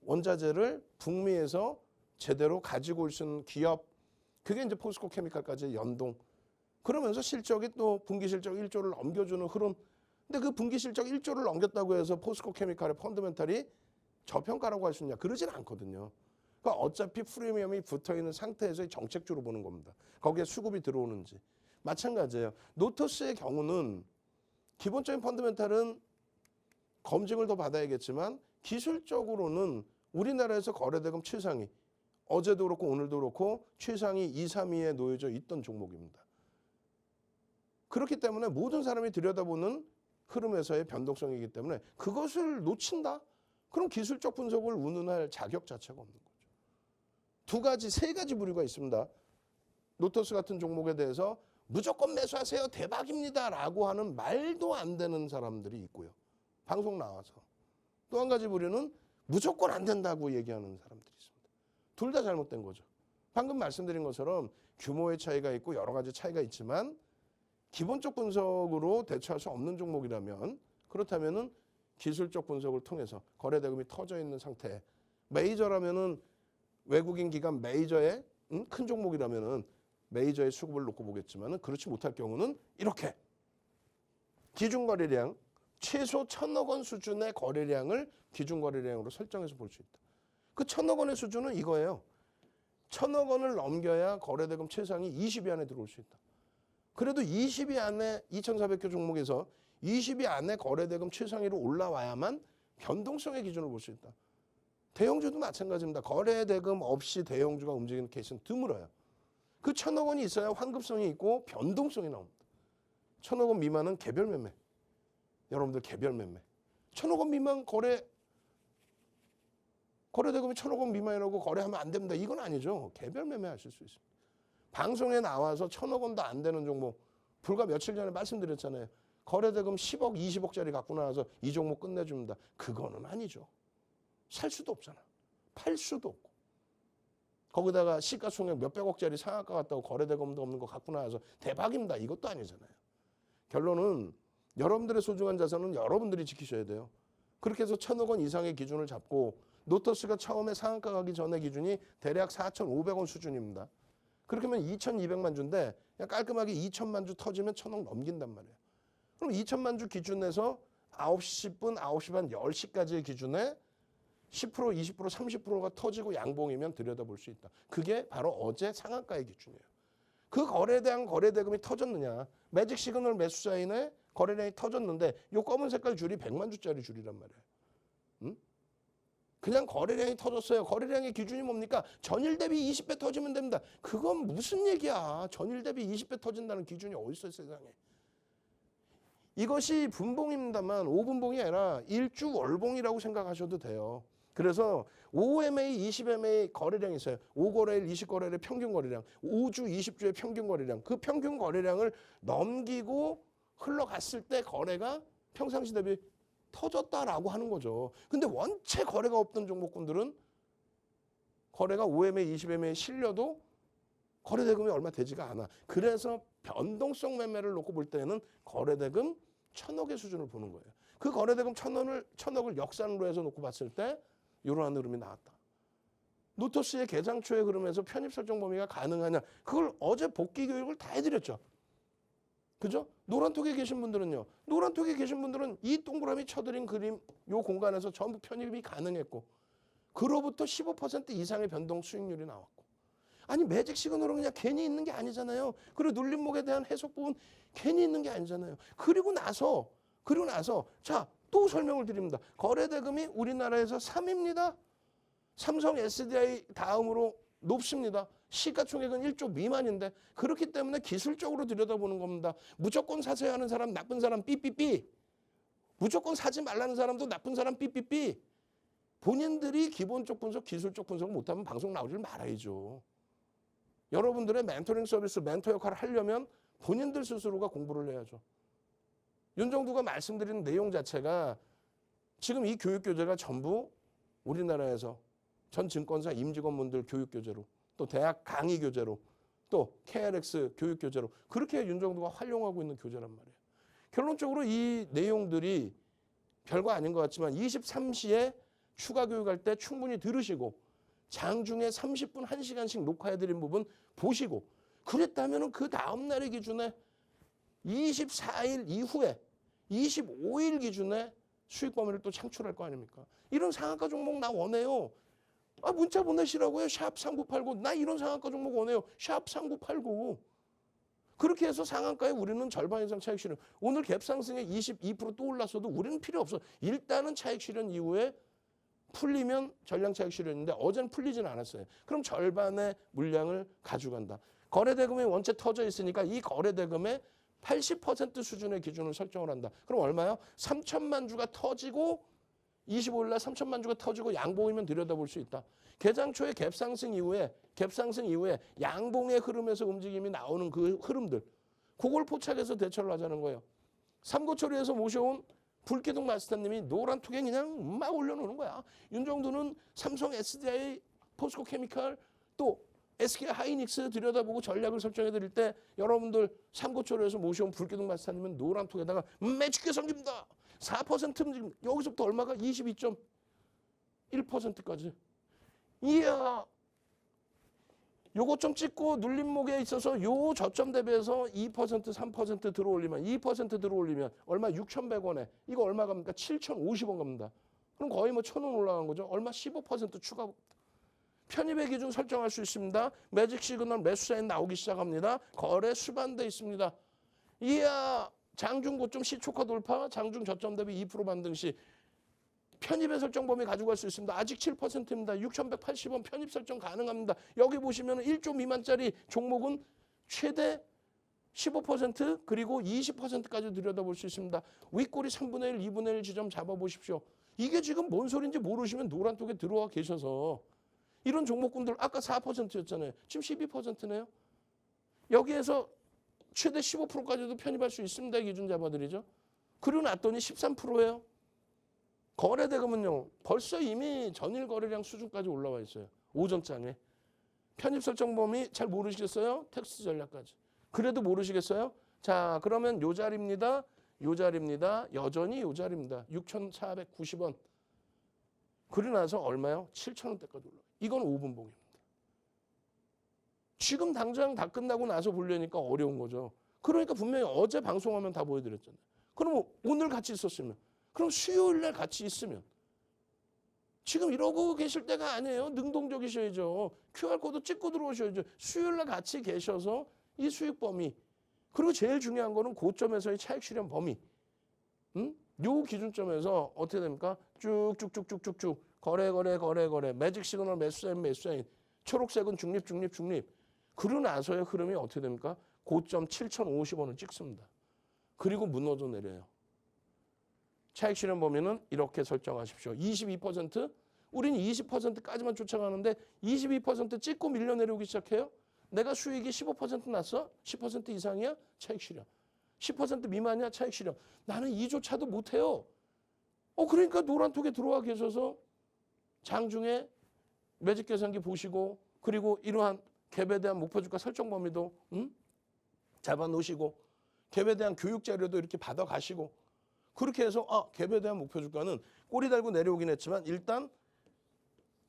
원자재를 북미에서 제대로 가지고 올 수 있는 기업, 그게 이제 포스코 케미칼까지 연동. 그러면서 실적이 또 분기 실적 1조를 넘겨주는 흐름. 근데 그 분기 실적 1조를 넘겼다고 해서 포스코 케미칼의 펀더멘탈이 저평가라고 할 수 있냐? 그러진 않거든요. 그러니까 어차피 프리미엄이 붙어있는 상태에서의 정책주로 보는 겁니다. 거기에 수급이 들어오는지. 마찬가지예요. 노터스의 경우는 기본적인 펀더멘탈은 검증을 더 받아야겠지만 기술적으로는 우리나라에서 거래대금 최상위, 어제도 그렇고 오늘도 그렇고 최상위 2, 3위에 놓여져 있던 종목입니다. 그렇기 때문에 모든 사람이 들여다보는 흐름에서의 변동성이기 때문에 그것을 놓친다? 그럼 기술적 분석을 운운할 자격 자체가 없는 거죠. 두 가지, 세 가지 부류가 있습니다. 노터스 같은 종목에 대해서 무조건 매수하세요. 대박입니다. 라고 하는 말도 안 되는 사람들이 있고요. 방송 나와서. 또 한 가지 부류는 무조건 안 된다고 얘기하는 사람들이 있습니다. 둘 다 잘못된 거죠. 방금 말씀드린 것처럼 규모의 차이가 있고 여러 가지 차이가 있지만 기본적 분석으로 대처할 수 없는 종목이라면 그렇다면은 기술적 분석을 통해서 거래대금이 터져 있는 상태. 메이저라면은 외국인 기관 메이저의 큰 종목이라면은 메이저의 수급을 놓고 보겠지만은 그렇지 못할 경우는 이렇게 기준 거래량 최소 1,000억 원 수준의 거래량을 기준 거래량으로 설정해서 볼 수 있다. 그 1,000억 원의 수준은 이거예요. 1,000억 원을 넘겨야 거래대금 최상위 20위 안에 들어올 수 있다. 그래도 20위 안에 2,400개 종목에서 20위 안에 거래대금 최상위로 올라와야만 변동성의 기준을 볼 수 있다. 대형주도 마찬가지입니다. 거래대금 없이 대형주가 움직이는 케이스는 드물어요. 그 1,000억 원이 있어야 환급성이 있고 변동성이 나옵니다. 1,000억 원 미만은 개별 매매. 여러분들 개별 매매. 1,000억 원 미만 거래대금이 1,000억 원 미만이라고 거래하면 안 됩니다. 이건 아니죠. 개별 매매 하실 수 있습니다. 방송에 나와서 1,000억 원도 안 되는 종목 불과 며칠 전에 말씀드렸잖아요. 거래대금 10억, 20억짜리 갖고 나와서 이 종목 끝내줍니다. 그거는 아니죠. 살 수도 없잖아. 팔 수도 없고. 거기다가 시가총액 몇백억짜리 상한가 같다고 거래대금도 없는 거 갖고 나와서 대박입니다. 이것도 아니잖아요. 결론은 여러분들의 소중한 자산은 여러분들이 지키셔야 돼요. 그렇게 해서 1,000억 원 이상의 기준을 잡고 노터스가 처음에 상한가 가기 전의 기준이 대략 4,500원 수준입니다. 그렇게 하면 2,200만 주인데 그냥 깔끔하게 2,000만 주 터지면 1,000억 넘긴단 말이에요. 그럼 2,000만 주 기준에서 9시 10분, 9시 반, 10시까지의 기준에 10%, 20%, 30%가 터지고 양봉이면 들여다볼 수 있다. 그게 바로 어제 상한가의 기준이에요. 그 거래에 대한 거래대금이 터졌느냐. 매직 시그널 매수자인의 거래량이 터졌는데 요 검은 색깔 줄이 100만 주짜리 줄이란 말이에요. 응? 그냥 거래량이 터졌어요. 거래량의 기준이 뭡니까? 전일 대비 20배 터지면 됩니다. 그건 무슨 얘기야. 전일 대비 20배 터진다는 기준이 어디 있어요, 세상에. 이것이 분봉입니다만 5분봉이 아니라 일주 월봉이라고 생각하셔도 돼요. 그래서 5MA, 20MA 거래량이 있어요. 5거래일, 20거래일의 평균 거래량, 5주, 20주의 평균 거래량. 그 평균 거래량을 넘기고 흘러갔을 때 거래가 평상시 대비 터졌다라고 하는 거죠. 근데 원체 거래가 없던 종목군들은 거래가 5MA, 20MA에 실려도 거래대금이 얼마 되지가 않아. 그래서 변동성 매매를 놓고 볼 때는 거래대금 1,000억의 수준을 보는 거예요. 그 거래대금 1,000억을 역산으로 해서 놓고 봤을 때 이러한 흐름이 나왔다. 노터스의 개장초의 흐름에서 편입 설정 범위가 가능하냐. 그걸 어제 복귀 교육을 다 해드렸죠. 그죠? 노란톡에 계신 분들은요. 노란톡에 계신 분들은 이 동그라미 쳐드린 그림 요 공간에서 전부 편입이 가능했고 그로부터 15% 이상의 변동 수익률이 나왔고 아니 매직 시그널은 그냥 괜히 있는 게 아니잖아요. 그리고 눌림목에 대한 해석 부분 괜히 있는 게 아니잖아요. 그리고 나서 자, 또 설명을 드립니다. 거래대금이 우리나라에서 3위입니다. 삼성 SDI 다음으로 높습니다. 시가총액은 1조 미만인데 그렇기 때문에 기술적으로 들여다보는 겁니다. 무조건 사세요 하는 사람 나쁜 사람 삐삐삐. 무조건 사지 말라는 사람도 나쁜 사람 삐삐삐. 본인들이 기본적 분석, 기술적 분석을 못하면 방송 나오질 말아야죠. 여러분들의 멘토링 서비스, 멘토 역할을 하려면 본인들 스스로가 공부를 해야죠. 윤정두가 말씀드린 내용 자체가 지금 이 교육교재가 전부 우리나라에서 전 증권사 임직원분들 교육교재로 또 대학 강의 교재로 또 KRX 교육교재로 그렇게 윤정두가 활용하고 있는 교재란 말이에요. 결론적으로 이 내용들이 별거 아닌 것 같지만 23시에 추가 교육할 때 충분히 들으시고 장중에 30분 1시간씩 녹화해드린 부분 보시고 그랬다면 그 다음 날의 기준에 24일 이후에 25일 기준에 수익 범위를 또 창출할 거 아닙니까? 이런 상한가 종목 나 원해요. 아, 문자 보내시라고요. 샵 3989. 나 이런 상한가 종목 원해요. 샵 3989. 그렇게 해서 상한가에 우리는 절반 이상 차익 실현. 오늘 갭 상승에 22%또 올랐어도 우리는 필요 없어. 일단은 차익 실현 이후에 풀리면 전량 차익 실현인데 어제는 풀리지는 않았어요. 그럼 절반의 물량을 가져간다. 거래대금이 원체 터져 있으니까 이 거래대금의 80% 수준의 기준을 설정을 한다. 그럼 얼마요? 3천만 주가 터지고 25일 날 3천만 주가 터지고 양봉이면 들여다볼 수 있다. 개장 초에 갭 상승 이후에 양봉의 흐름에서 움직임이 나오는 그 흐름들. 그걸 포착해서 대처를 하자는 거예요. 삼고초리에서 모셔온 불기둥 마스터님이 노란 톡에 그냥 막 올려놓는 거야. 윤정도는 삼성 SDI, 포스코 케미칼 또 SK 하이닉스 들여다보고 전략을 설정해 드릴 때 여러분들 삼고초리에서 모셔온 불기둥 마스터님은 노란 톡에다가 매직계 섬깁니다. 4% 여기서부터 얼마가 22.1%까지. 이야. 요거 좀 찍고 눌림목에 있어서 요 저점 대비해서 2% 3% 들어올리면 2% 들어올리면 얼마 6,100원에 이거 얼마 갑니까? 7,050원 갑니다. 그럼 거의 뭐 1,000원 올라간 거죠. 얼마 15% 추가. 편입의 기준 설정할 수 있습니다. 매직 시그널 매수 사인 나오기 시작합니다. 거래 수반돼 있습니다. 이야. 장중 고점 시초가 돌파, 장중 저점 대비 2% 반등 시 편입의 설정 범위 가져갈 수 있습니다. 아직 7%입니다. 6,180원 편입 설정 가능합니다. 여기 보시면 1조 미만짜리 종목은 최대 15% 그리고 20%까지 들여다볼 수 있습니다. 윗꼬리 3분의 1, 2분의 1 지점 잡아보십시오. 이게 지금 뭔 소리인지 모르시면 노란 톡에 들어와 계셔서 이런 종목군들 아까 4%였잖아요. 지금 12%네요. 여기에서 최대 15%까지도 편입할 수 있습니다. 기준 잡아드리죠. 그러고 놨더니 13%예요. 거래대금은요. 벌써 이미 전일 거래량 수준까지 올라와 있어요. 오전장에. 편입 설정 범위 잘 모르시겠어요? 텍스트 전략까지. 그래도 모르시겠어요? 자, 그러면 요 자리입니다. 요 자리입니다. 여전히 요 자리입니다. 6,490원. 그러고 나서 얼마요? 7,000원대까지 올라와요. 이건 5분봉입니다. 지금 당장 다 끝나고 나서 보려니까 어려운 거죠. 그러니까 분명히 어제 방송하면 다 보여드렸잖아요. 그럼 오늘 같이 있었으면, 그럼 수요일 날 같이 있으면 지금 이러고 계실 때가 아니에요. 능동적이셔야죠. QR코드 찍고 들어오셔야죠. 수요일 날 같이 계셔서 이 수익 범위 그리고 제일 중요한 거는 고점에서의 차익 실현 범위. 요 기준점에서 어떻게 됩니까? 쭉쭉쭉쭉쭉쭉 거래 매직 시그널 매수사인 초록색은 중립. 그러고 나서의 흐름이 어떻게 됩니까? 고점 7,050원을 찍습니다. 그리고 무너져 내려요. 차익 실현 범위는 이렇게 설정하십시오. 22%? 우리는 20%까지만 쫓아가는데 22% 찍고 밀려 내려오기 시작해요. 내가 수익이 15% 났어? 10% 이상이야? 차익 실현. 10% 미만이야? 차익 실현. 나는 이조차도 못해요. 그러니까 노란톡에 들어와 계셔서 장중에 매직 계산기 보시고 그리고 이러한 갭에 대한 목표 주가 설정 범위도 잡아 놓으시고 갭에 대한 교육 자료도 이렇게 받아 가시고 그렇게 해서 갭에 대한 목표 주가는 꼬리 달고 내려오긴 했지만 일단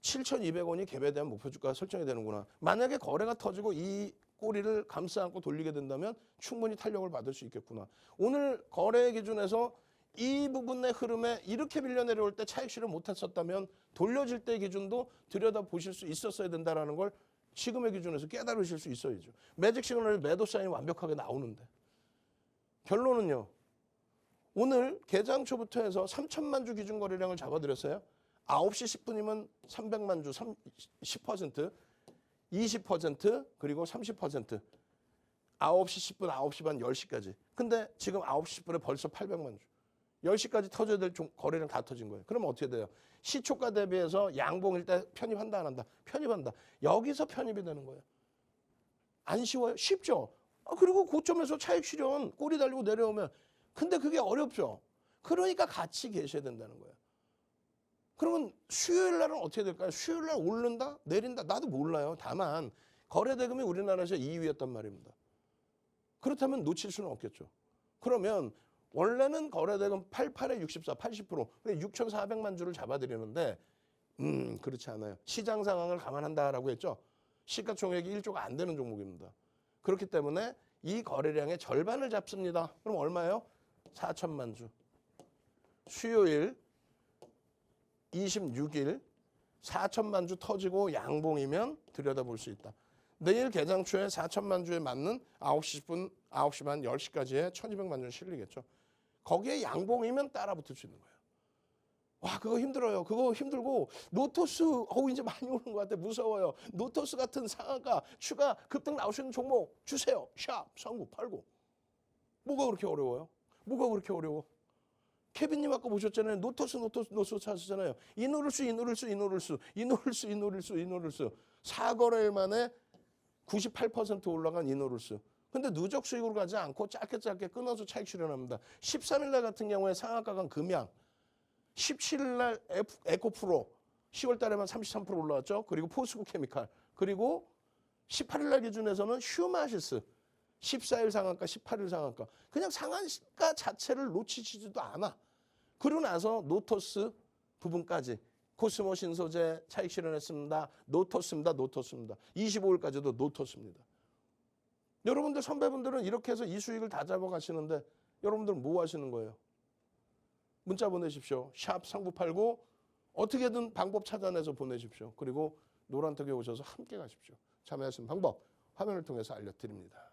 7,200원이 갭에 대한 목표 주가가 설정이 되는구나. 만약에 거래가 터지고 이 꼬리를 감싸 안고 돌리게 된다면 충분히 탄력을 받을 수 있겠구나. 오늘 거래 기준에서 이 부분의 흐름에 이렇게 밀려 내려올 때 차익 실현 못했었다면 돌려질 때 기준도 들여다보실 수 있었어야 된다는 걸 지금의 기준에서 깨달으실 수 있어야죠. 매직 시그널 매도 사인이 완벽하게 나오는데. 결론은요. 오늘 개장 초부터 해서 3천만 주 기준 거래량을 잡아드렸어요. 9시 10분이면 300만 주 10%, 20% 그리고 30%. 9시 10분, 9시 반, 10시까지. 근데 지금 9시 10분에 벌써 800만 주. 10시까지 터져야 될 거래량 다 터진 거예요. 그러면 어떻게 돼요? 시초가 대비해서 양봉일 때 편입한다 안 한다? 편입한다. 여기서 편입이 되는 거예요. 안 쉬워요? 쉽죠? 그리고 고점에서 차익 실현 꼬리 달리고 내려오면 근데 그게 어렵죠. 그러니까 같이 계셔야 된다는 거예요. 그러면 수요일 날은 어떻게 될까요? 수요일 날 오른다? 내린다? 나도 몰라요. 다만 거래대금이 우리나라에서 2위였단 말입니다. 그렇다면 놓칠 수는 없겠죠. 그러면 원래는 거래대금 88에 64, 80%, 6,400만 주를 잡아드리는데 그렇지 않아요. 시장 상황을 감안한다라고 했죠. 시가총액이 1조가 안 되는 종목입니다. 그렇기 때문에 이 거래량의 절반을 잡습니다. 그럼 얼마예요? 4천만 주. 수요일 26일 4천만 주 터지고 양봉이면 들여다볼 수 있다. 내일 개장초에 4천만 주에 맞는 9시 반 10시까지에 1200만 주 실리겠죠. 거기에 양봉이면 따라붙을 수 있는 거예요. 와, 그거 힘들어요. 그거 힘들고 노토스 이제 많이 오는 것 같아. 무서워요. 노토스 같은 상한가 추가 급등 나올 수 있는 종목 주세요. 샵 3989. 뭐가 그렇게 어려워요? 뭐가 그렇게 어려워? 케빈님 아까 보셨잖아요. 노토스 찾으셨잖아요. 이 누를 수 4거래일 만에 98% 올라간 이노룰스. 근데 누적 수익으로 가지 않고 짧게 끊어서 차익 실현합니다. 13일 날 같은 경우에 상한가가 금양, 17일 날 에코프로, 10월 달에만 33% 올라왔죠. 그리고 포스코 케미칼, 그리고 18일 날 기준에서는 휴마시스, 14일 상한가, 18일 상한가. 그냥 상한가 자체를 놓치지도 않아. 그러고 나서 노토스 부분까지 코스모 신소재 차익 실현했습니다. 노토스입니다. 25일까지도 노토스입니다. 여러분들 선배분들은 이렇게 해서 이 수익을 다 잡아가시는데 여러분들은 뭐 하시는 거예요? 문자 보내십시오. 샵 3989 어떻게든 방법 찾아내서 보내십시오. 그리고 노란톡에 오셔서 함께 가십시오. 참여하시는 방법 화면을 통해서 알려드립니다.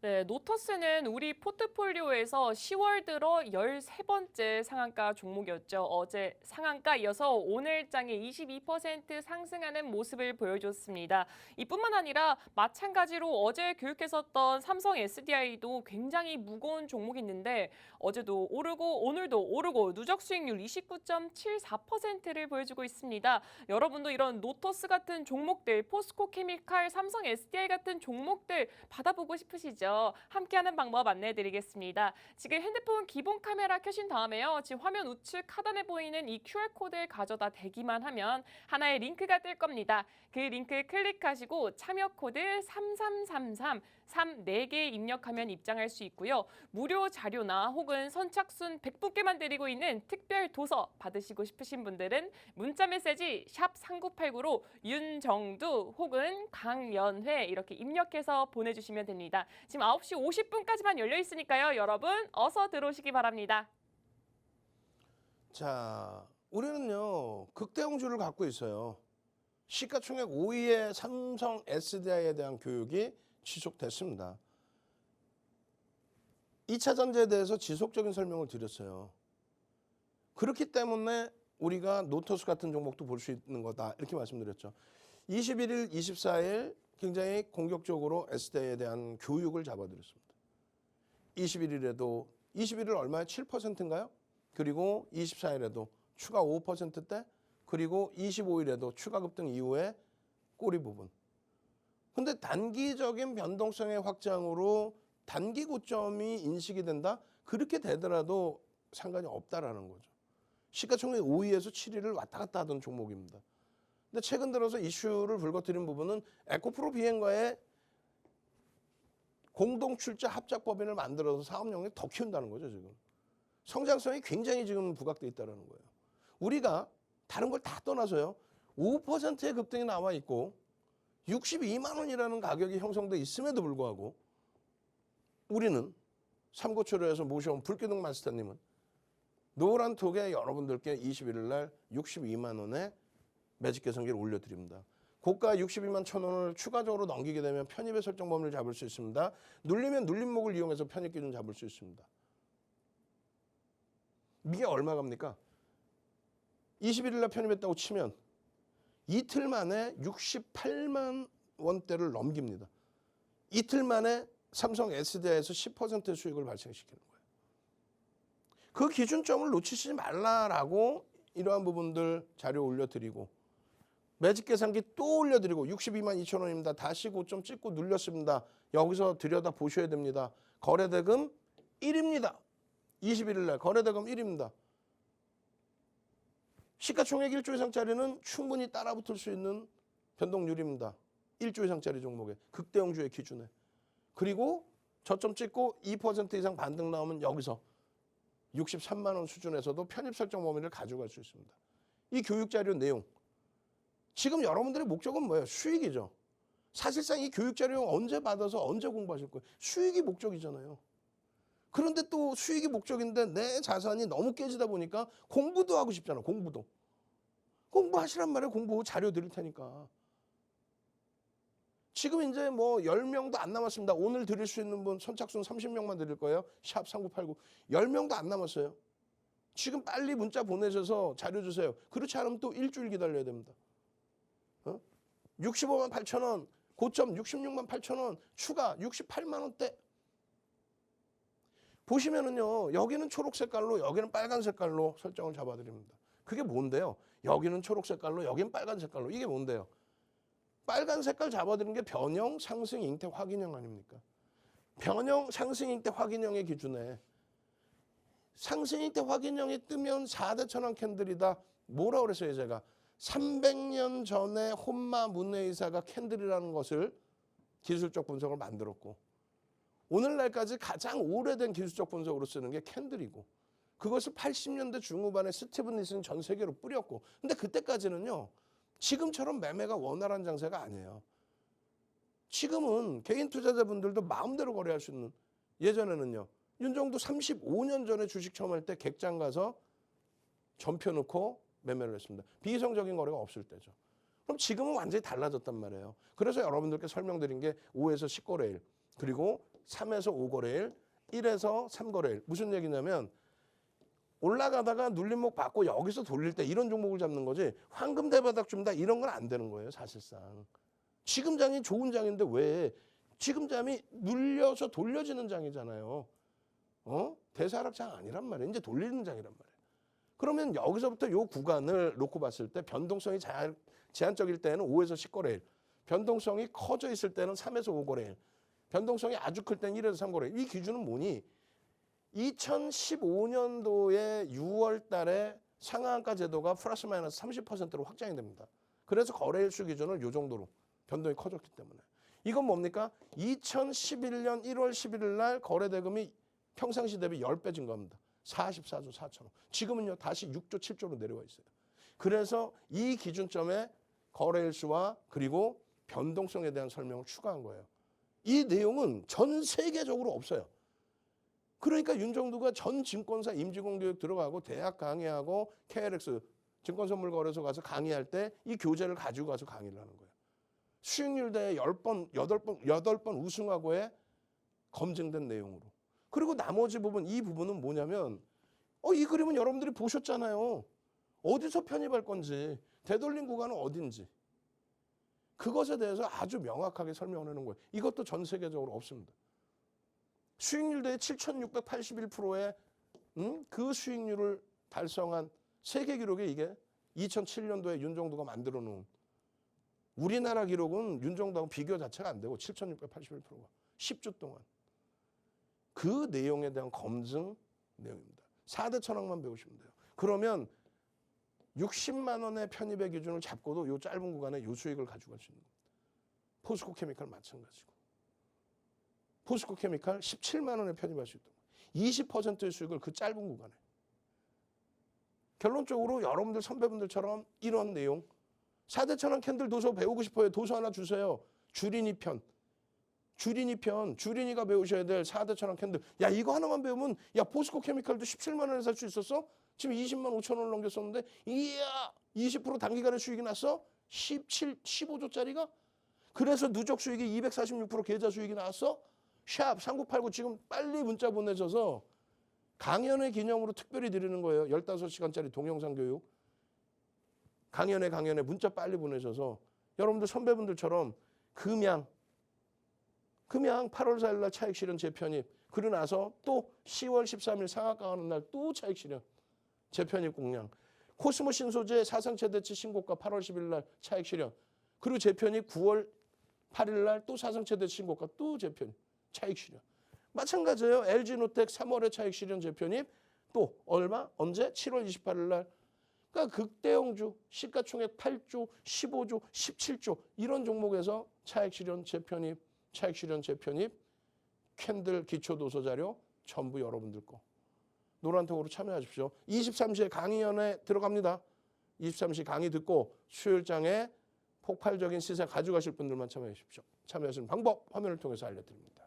네, 노토스는 우리 포트폴리오에서 10월 들어 13번째 상한가 종목이었죠. 어제 상한가 이어서 오늘 장에 22% 상승하는 모습을 보여줬습니다. 이뿐만 아니라 마찬가지로 어제 교육했었던 삼성 SDI도 굉장히 무거운 종목이 있는데 어제도 오르고 오늘도 오르고 누적 수익률 29.74%를 보여주고 있습니다. 여러분도 이런 노토스 같은 종목들, 포스코 케미칼, 삼성 SDI 같은 종목들 받아보고 싶으시죠? 함께하는 방법 안내해드리겠습니다. 지금 핸드폰 기본 카메라 켜신 다음에요. 지금 화면 우측 하단에 보이는 이 QR코드를 가져다 대기만 하면 하나의 링크가 뜰 겁니다. 그 링크 클릭하시고 참여 코드 3333 4개 입력하면 입장할 수 있고요. 무료 자료나 혹은 선착순 100분께만 드리고 있는 특별 도서 받으시고 싶으신 분들은 문자 메시지 샵 3989로 윤정두 혹은 강연회 이렇게 입력해서 보내주시면 됩니다. 지금 9시 50분까지만 열려 있으니까요. 여러분 어서 들어오시기 바랍니다. 자, 우리는요 극대형주를 갖고 있어요. 시가총액 5위의 삼성 SDI에 대한 교육이 지속됐습니다. 2차 전지에 대해서 지속적인 설명을 드렸어요. 그렇기 때문에 우리가 노토스 같은 종목도 볼 수 있는 거다 이렇게 말씀드렸죠. 21일, 24일 굉장히 공격적으로 SDI에 대한 교육을 잡아드렸습니다. 21일 얼마에 7%인가요? 그리고 24일에도 추가 5%대, 그리고 25일에도 추가 급등 이후에 꼬리 부분. 근데 단기적인 변동성의 확장으로 단기 고점이 인식이 된다? 그렇게 되더라도 상관이 없다라는 거죠. 시가총액 5위에서 7위를 왔다 갔다 하던 종목입니다. 근데 최근 들어서 이슈를 불거뜨린 부분은 에코프로 비행과의 공동 출자 합작 법인을 만들어서 사업 영역을 더 키운다는 거죠, 지금. 성장성이 굉장히 지금 부각돼 있다는 거예요. 우리가 다른 걸 다 떠나서요. 5%의 급등이 나와 있고 62만 원이라는 가격이 형성돼 있음에도 불구하고 우리는 삼고초려에서 모셔온 불기둥 마스터님은 노란톡에 여러분들께 21일 날 62만 원에 매직 개선기를 올려드립니다. 고가 62만 1,000원을 추가적으로 넘기게 되면 편입의 설정 범위를 잡을 수 있습니다. 눌리면 눌림목을 이용해서 편입 기준 잡을 수 있습니다. 이게 얼마 갑니까? 21일 날 편입했다고 치면 이틀 만에 68만 원대를 넘깁니다. 이틀 만에 삼성 SDI에서 10% 수익을 발생시키는 거예요. 그 기준점을 놓치지 말라라고 이러한 부분들 자료 올려드리고 매직 계산기 또 올려드리고 62만 2천 원입니다. 다시 고점 찍고 눌렸습니다. 여기서 들여다 보셔야 됩니다. 거래대금 1입니다. 21일 날 거래대금 1입니다. 시가총액 1조 이상짜리는 충분히 따라붙을 수 있는 변동률입니다. 1조 이상짜리 종목에 극대형주의 기준에. 그리고 저점 찍고 2% 이상 반등 나오면 여기서 63만 원 수준에서도 편입 설정 범위를 가져갈 수 있습니다. 이 교육 자료 내용. 지금 여러분들의 목적은 뭐예요? 수익이죠. 사실상 이 교육 자료 언제 받아서 언제 공부하실 거예요? 수익이 목적이잖아요. 그런데 또 수익이 목적인데 내 자산이 너무 깨지다 보니까 공부도 하고 싶잖아. 공부도. 공부하시란 말이에요. 공부 자료 드릴 테니까. 지금 이제 뭐 10명도 안 남았습니다. 오늘 드릴 수 있는 분 선착순 30명만 드릴 거예요. 샵 3989. 10명도 안 남았어요. 지금 빨리 문자 보내셔서 자료 주세요. 그렇지 않으면 또 일주일 기다려야 됩니다. 65만 8천 원, 고점 66만 8천 원, 추가 68만 원대. 보시면은요, 여기는 초록 색깔로, 여기는 빨간 색깔로 설정을 잡아드립니다. 그게 뭔데요? 여기는 초록 색깔로, 여기는 빨간 색깔로. 이게 뭔데요? 빨간 색깔 잡아드리는 게 변형, 상승, 잉태, 확인형 아닙니까? 변형, 상승, 잉태, 확인형의 기준에 상승, 잉태, 확인형이 뜨면 4대 천왕 캔들이다. 뭐라 그랬어요, 제가? 300년 전에 혼마 문외의사가 캔들이라는 것을 기술적 분석을 만들었고 오늘날까지 가장 오래된 기술적 분석으로 쓰는 게 캔들이고 그것을 80년대 중후반에 스티븐 니슨 전 세계로 뿌렸고 근데 그때까지는요. 지금처럼 매매가 원활한 장세가 아니에요. 지금은 개인 투자자분들도 마음대로 거래할 수 있는 예전에는요. 윤정도 35년 전에 주식 처음 할 때 객장 가서 전표 넣고 매매를 했습니다. 비이성적인 거래가 없을 때죠. 그럼 지금은 완전히 달라졌단 말이에요. 그래서 여러분들께 설명드린 게 5에서 10거래일 그리고 3에서 5거래일 1에서 3거래일 무슨 얘기냐면 올라가다가 눌림목 받고 여기서 돌릴 때 이런 종목을 잡는 거지 황금 대바닥 줍니다 이런 건 안 되는 거예요 사실상. 지금 장이 좋은 장인데 왜 지금 장이 눌려서 돌려지는 장이잖아요. 대사락장 아니란 말이에요. 이제 돌리는 장이란 말이에요. 그러면 여기서부터 요 구간을 놓고 봤을 때 변동성이 제한적일 때는 5에서 10거래일 변동성이 커져 있을 때는 3에서 5거래일 변동성이 아주 클 때는 1에서 3거래일 이 기준은 뭐니? 2015년도에 6월 달에 상한가 제도가 플러스 마이너스 30%로 확장이 됩니다. 그래서 거래일수 기준을 이 정도로 변동이 커졌기 때문에. 이건 뭡니까? 2011년 1월 11일 날 거래대금이 평상시 대비 10배 증가합니다. 44조 4천억. 지금은요 다시 6조 7조로 내려와 있어요. 그래서 이 기준점에 거래일수와 그리고 변동성에 대한 설명을 추가한 거예요. 이 내용은 전 세계적으로 없어요. 그러니까 윤정두가 전 증권사 임직원교육 들어가고 대학 강의하고 KLX 증권선물거래소 가서 강의할 때 이 교재를 가지고 가서 강의를 하는 거예요. 수익률 대회 10번, 8번 우승하고에 검증된 내용으로. 그리고 나머지 부분, 이 부분은 뭐냐면 이 그림은 여러분들이 보셨잖아요. 어디서 편입할 건지, 되돌림 구간은 어딘지. 그것에 대해서 아주 명확하게 설명을 하는 거예요. 이것도 전 세계적으로 없습니다. 수익률 대회 7,681%의 그 수익률을 달성한 세계 기록이 이게 2007년도에 윤정두가 만들어 놓은 우리나라 기록은 윤정두하고 비교 자체가 안 되고 7,681%가 10주 동안 그 내용에 대한 검증 내용입니다. 4대 천왕만 배우시면 돼요. 그러면 60만 원의 편입의 기준을 잡고도 이 짧은 구간에 이 수익을 가져갈 수 있는 겁니다. 포스코 케미칼 마찬가지고. 포스코 케미칼 17만 원에 편입할 수 있다. 20%의 수익을 그 짧은 구간에. 결론적으로 여러분들 선배분들처럼 이런 내용 4대 천왕 캔들 도서 배우고 싶어요. 도서 하나 주세요. 주린이 편. 주린이가 배우셔야 될 4대 천왕 캔들. 야 이거 하나만 배우면 야 포스코 케미칼도 17만 원에 살 수 있었어? 지금 20만 5천 원을 넘겼었는데 이야 20% 단기간에 수익이 났어? 15조짜리가? 그래서 누적 수익이 246% 계좌 수익이 나왔어? 샵 3989 지금 빨리 문자 보내셔서 강연회 기념으로 특별히 드리는 거예요. 15시간짜리 동영상 교육. 강연회 문자 빨리 보내셔서 여러분들 선배분들처럼 금양 8월 4일 날 차익 실현 재편입 그러고 나서 또 10월 13일 상한가 하는 날 또 차익 실현 재편입 공략 코스모 신소재 사상 최대치 신고가 8월 10일 날 차익 실현 그리고 재편입 9월 8일 날 또 사상 최대치 신고가 또 재편입 차익 실현 마찬가지예요. LG노텍 3월에 차익 실현 재편입 또 얼마? 언제? 7월 28일 날 그러니까 극대형주 시가총액 8조, 15조, 17조 이런 종목에서 차익 실현 재편입 캔들 기초도서 자료 전부 여러분들 거. 노란통으로 참여하십시오. 23시에 강의연에 들어갑니다. 23시 강의 듣고 수요일장에 폭발적인 시세 가져가실 분들만 참여해 주십시오. 참여하시는 방법 화면을 통해서 알려드립니다.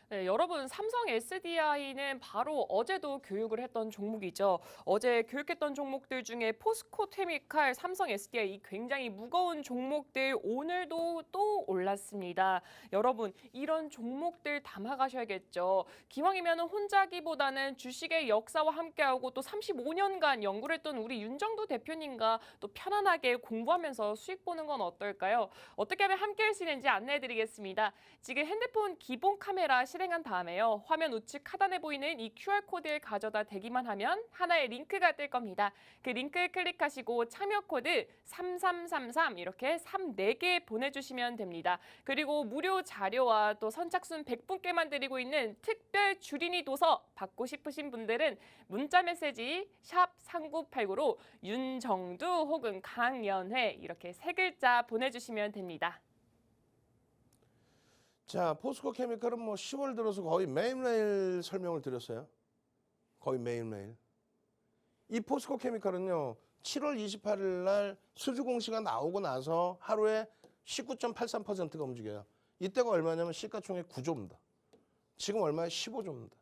네, 여러분 삼성 SDI는 바로 어제도 교육을 했던 종목이죠. 어제 교육했던 종목들 중에 포스코 케미칼, 삼성 SDI 이 굉장히 무거운 종목들 오늘도 또 올랐습니다. 여러분 이런 종목들 담아가셔야겠죠. 기왕이면 혼자기보다는 주식의 역사와 함께하고 또 35년간 연구를 했던 우리 윤정도 대표님과 또 편안하게 공부하면서 수익 보는 건 어떨까요? 어떻게 하면 함께할 수 있는지 안내해드리겠습니다. 지금 핸드폰 기본 카메라 실행한 다음에요. 화면 우측 하단에 보이는 이 QR코드를 가져다 대기만 하면 하나의 링크가 뜰 겁니다. 그 링크를 클릭하시고 참여 코드 3333 이렇게 34개 보내주시면 됩니다. 그리고 무료 자료와 또 선착순 100분께만 드리고 있는 특별 주린이 도서 받고 싶으신 분들은 문자 메시지 샵 3989로 윤정두 혹은 강연회 이렇게 세 글자 보내주시면 됩니다. 자, 포스코 케미칼은 뭐 10월 들어서 거의 매일매일 설명을 드렸어요. 거의 매일매일. 이 포스코 케미칼은요. 7월 28일 날 수주 공시가 나오고 나서 하루에 19.83%가 움직여요. 이때가 얼마냐면 시가총액 9조입니다. 지금 얼마에 15조입니다.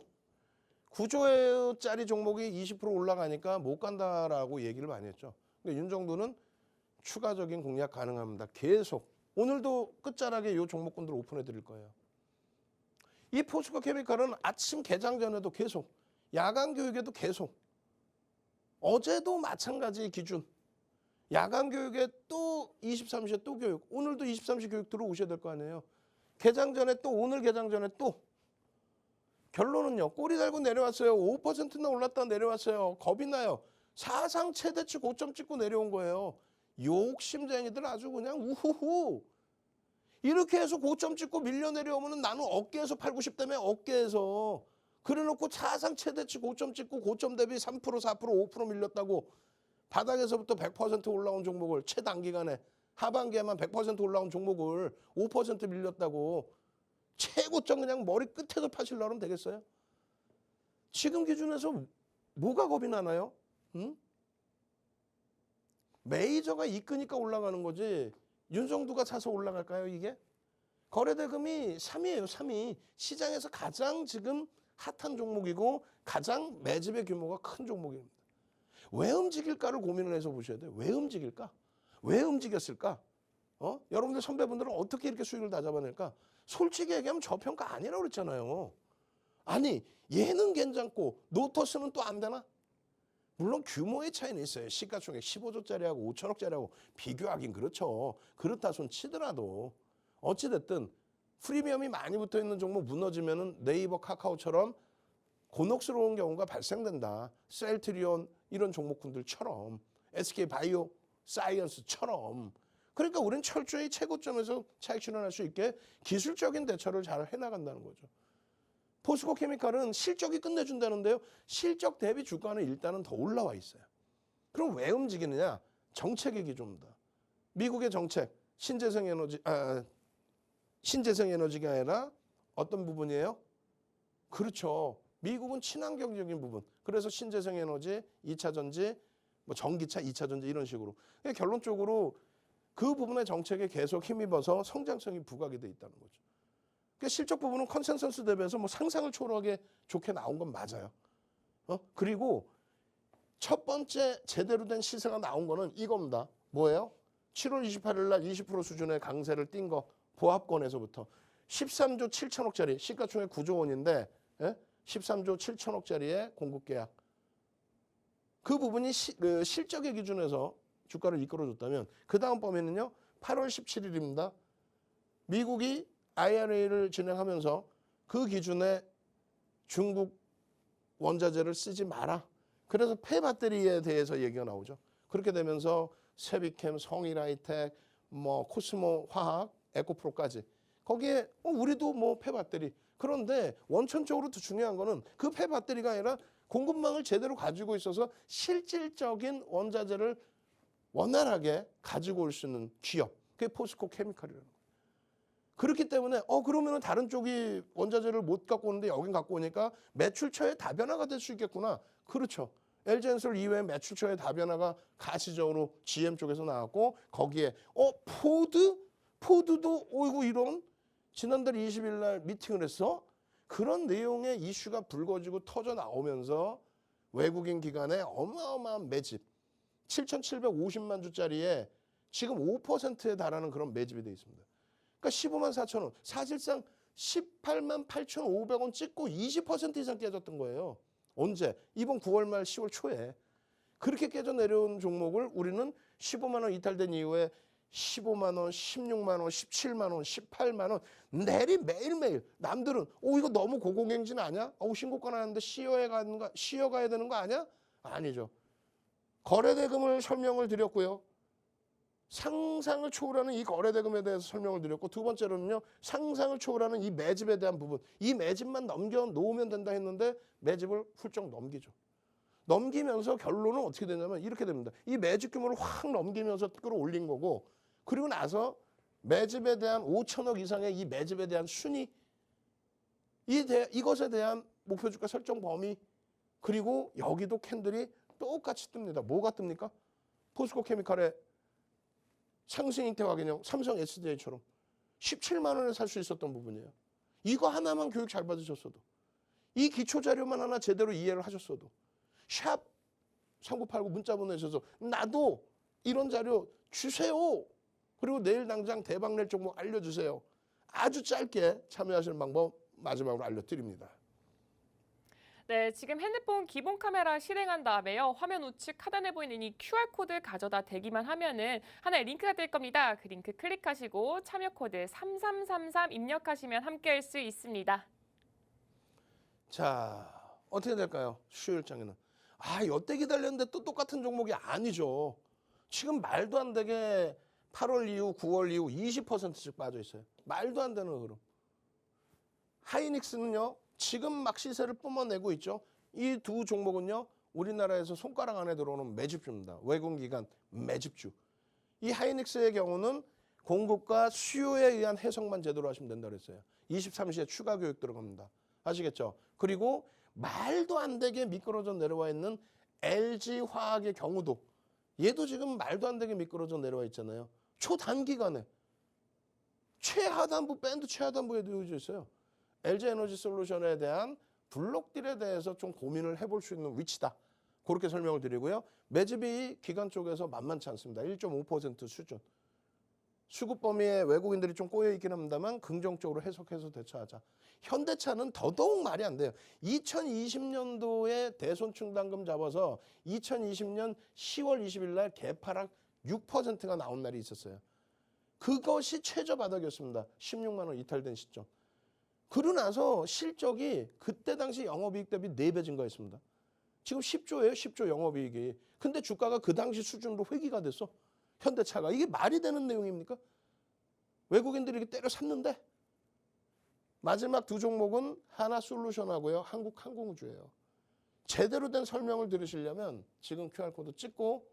9조짜리 종목이 20% 올라가니까 못 간다라고 얘기를 많이 했죠. 근데 윤정도는 추가적인 공략 가능합니다. 계속. 오늘도 끝자락에 이 종목군들 오픈해 드릴 거예요. 이 포스코 케미칼은 아침 개장 전에도 계속, 야간 교육에도 계속, 어제도 마찬가지 기준, 야간 교육에 또 23시에 또 교육, 오늘도 23시 교육 들어오셔야 될 거 아니에요. 개장 전에 또, 오늘 개장 전에 또. 결론은요, 꼬리 달고 내려왔어요. 5%나 올랐다 내려왔어요. 겁이 나요. 사상 최대치 고점 찍고 내려온 거예요. 욕심쟁이들 아주 그냥 우후후. 이렇게 해서 고점 찍고 밀려 내려오면 나는 어깨에서 팔고 싶다며 어깨에서. 그래놓고 사상 최대치 고점 찍고 고점 대비 3% 4% 5% 밀렸다고 바닥에서부터 100% 올라온 종목을 최단기간에 하반기에만 100% 올라온 종목을 5% 밀렸다고 최고점 그냥 머리 끝에서 파시려고 하면 되겠어요? 지금 기준에서 뭐가 겁이 나나요? 응? 메이저가 이끄니까 올라가는 거지 윤정두가 사서 올라갈까요 이게? 거래대금이 3위예요 3위. 시장에서 가장 지금 핫한 종목이고 가장 매집의 규모가 큰 종목입니다. 왜 움직일까를 고민을 해서 보셔야 돼요. 왜 움직일까? 왜 움직였을까? 여러분들 선배분들은 어떻게 이렇게 수익을 다 잡아낼까? 솔직히 얘기하면 저평가 아니라고 그랬잖아요. 아니 얘는 괜찮고 노터스는 또 안 되나? 물론 규모의 차이는 있어요. 시가총액 15조짜리하고 5천억짜리하고 비교하긴 그렇죠. 그렇다 손 치더라도 어찌됐든 프리미엄이 많이 붙어있는 종목 무너지면 네이버 카카오처럼 곤혹스러운 경우가 발생된다. 셀트리온 이런 종목군들처럼 SK바이오 사이언스처럼. 그러니까 우리는 철저히 최고점에서 차익 실현할 수 있게 기술적인 대처를 잘 해나간다는 거죠. 포스코 케미칼은 실적이 끝내준다는데요. 실적 대비 주가는 일단은 더 올라와 있어요. 그럼 왜 움직이느냐? 정책의 기조입니다. 미국의 정책, 신재생 에너지가 아니라 어떤 부분이에요? 그렇죠. 미국은 친환경적인 부분. 그래서 신재생 에너지, 2차 전지, 뭐 전기차, 2차 전지 이런 식으로. 결론적으로 그 부분의 정책에 계속 힘입어서 성장성이 부각이 돼 있다는 거죠. 그러니까 실적 부분은 컨센서스 대비해서 뭐 상상을 초월하게 좋게 나온 건 맞아요. 그리고 첫 번째 제대로 된 시세가 나온 거는 이겁니다. 뭐예요? 7월 28일 날 20% 수준의 강세를 띈 거 보합권에서부터 13조 7천억짜리 시가총액 9조 원인데 13조 7천억짜리의 공급 계약. 그 부분이 실적의 기준에서 주가를 이끌어줬다면 그 다음 범위는요. 8월 17일입니다. 미국이 IRA를 진행하면서 그 기준에 중국 원자재를 쓰지 마라. 그래서 폐배터리에 대해서 얘기가 나오죠. 그렇게 되면서 세비캠, 성일하이텍, 뭐 코스모 화학, 에코프로까지 거기에 우리도 뭐 폐배터리. 그런데 원천적으로 더 중요한 거는 그 폐배터리가 아니라 공급망을 제대로 가지고 있어서 실질적인 원자재를 원활하게 가지고 올 수 있는 기업. 그게 포스코 케미칼이라는 거예요. 그렇기 때문에 그러면은 다른 쪽이 원자재를 못 갖고 오는데 여긴 갖고 오니까 매출처의 다변화가 될 수 있겠구나. 그렇죠. LG엔솔 이외에 매출처의 다변화가 가시적으로 GM 쪽에서 나왔고 거기에 포드도 어이구 이런 지난달 20일 날 미팅을 했어. 그런 내용의 이슈가 불거지고 터져 나오면서 외국인 기관의 어마어마한 매집 7,750만 주짜리에 지금 5%에 달하는 그런 매집이 돼 있습니다. 그러니까 15만 4천 원 사실상 18만 8,500원 찍고 20% 이상 깨졌던 거예요. 언제? 이번 9월 말 10월 초에. 그렇게 깨져 내려온 종목을 우리는 15만 원 이탈된 이후에 15만 원, 16만 원, 17만 원, 18만 원 내리 매일매일 남들은 이거 너무 고공행진 아니야? 신고가 나는데 쉬어가야 되는 거 아니야? 아니죠. 거래대금을 설명을 드렸고요. 상상을 초월하는 이 거래대금에 대해서 설명을 드렸고 두 번째로는요. 상상을 초월하는 이 매집에 대한 부분. 이 매집만 넘겨놓으면 된다 했는데 매집을 훌쩍 넘기죠. 넘기면서 결론은 어떻게 되냐면 이렇게 됩니다. 이 매집 규모를 확 넘기면서 끌어올린 거고 그리고 나서 매집에 대한 5천억 이상의 이 매집에 대한 순위 이것에 대한 목표 주가 설정 범위 그리고 여기도 캔들이 똑같이 뜹니다. 뭐가 뜹니까? 포스코 케미칼의 상승 인테화 개념 삼성 SDI처럼 17만 원에 살 수 있었던 부분이에요. 이거 하나만 교육 잘 받으셨어도 이 기초 자료만 하나 제대로 이해를 하셨어도 샵 3989 문자 보내셔서 나도 이런 자료 주세요. 그리고 내일 당장 대박 낼 종목 알려주세요. 아주 짧게 참여하시는 방법 마지막으로 알려드립니다. 네, 지금 핸드폰 기본 카메라 실행한 다음에요. 화면 우측 하단에 보이는 이 QR코드 가져다 대기만 하면은 하나의 링크가 뜰 겁니다. 그 링크 클릭하시고 참여 코드 3333 입력하시면 함께할 수 있습니다. 자, 어떻게 될까요? 수요일장에는. 여태 기다렸는데 또 똑같은 종목이 아니죠. 지금 말도 안 되게 8월 이후 9월 이후 20%씩 빠져 있어요. 말도 안 되는 흐름. 하이닉스는요. 지금 막 시세를 뿜어내고 있죠. 이 두 종목은요. 우리나라에서 손가락 안에 들어오는 매집주입니다. 외국 기관 매집주. 이 하이닉스의 경우는 공급과 수요에 의한 해석만 제대로 하시면 된다고 그랬어요. 23시에 추가 교육 들어갑니다. 아시겠죠? 그리고 말도 안 되게 미끄러져 내려와 있는 LG화학의 경우도 얘도 지금 말도 안 되게 미끄러져 내려와 있잖아요. 초단기간에 최하단부 밴드 최하단부에 놓여져 있어요. LG에너지솔루션에 대한 블록딜에 대해서 좀 고민을 해볼 수 있는 위치다. 그렇게 설명을 드리고요. 매집이 기관 쪽에서 만만치 않습니다. 1.5% 수준. 수급 범위에 외국인들이 좀 꼬여 있긴 합니다만 긍정적으로 해석해서 대처하자. 현대차는 더더욱 말이 안 돼요. 2020년도에 대손충당금 잡아서 2020년 10월 20일 날 개파락 6%가 나온 날이 있었어요. 그것이 최저 바닥이었습니다. 16만 원 이탈된 시점. 그러고 나서 실적이 그때 당시 영업이익 대비 4배 증가했습니다. 지금 10조예요. 10조 영업이익이. 근데 주가가 그 당시 수준으로 회귀가 됐어. 현대차가. 이게 말이 되는 내용입니까? 외국인들이 이렇게 때려 샀는데 마지막 두 종목은 하나솔루션하고요. 한국항공우주예요. 제대로 된 설명을 들으시려면 지금 QR코드 찍고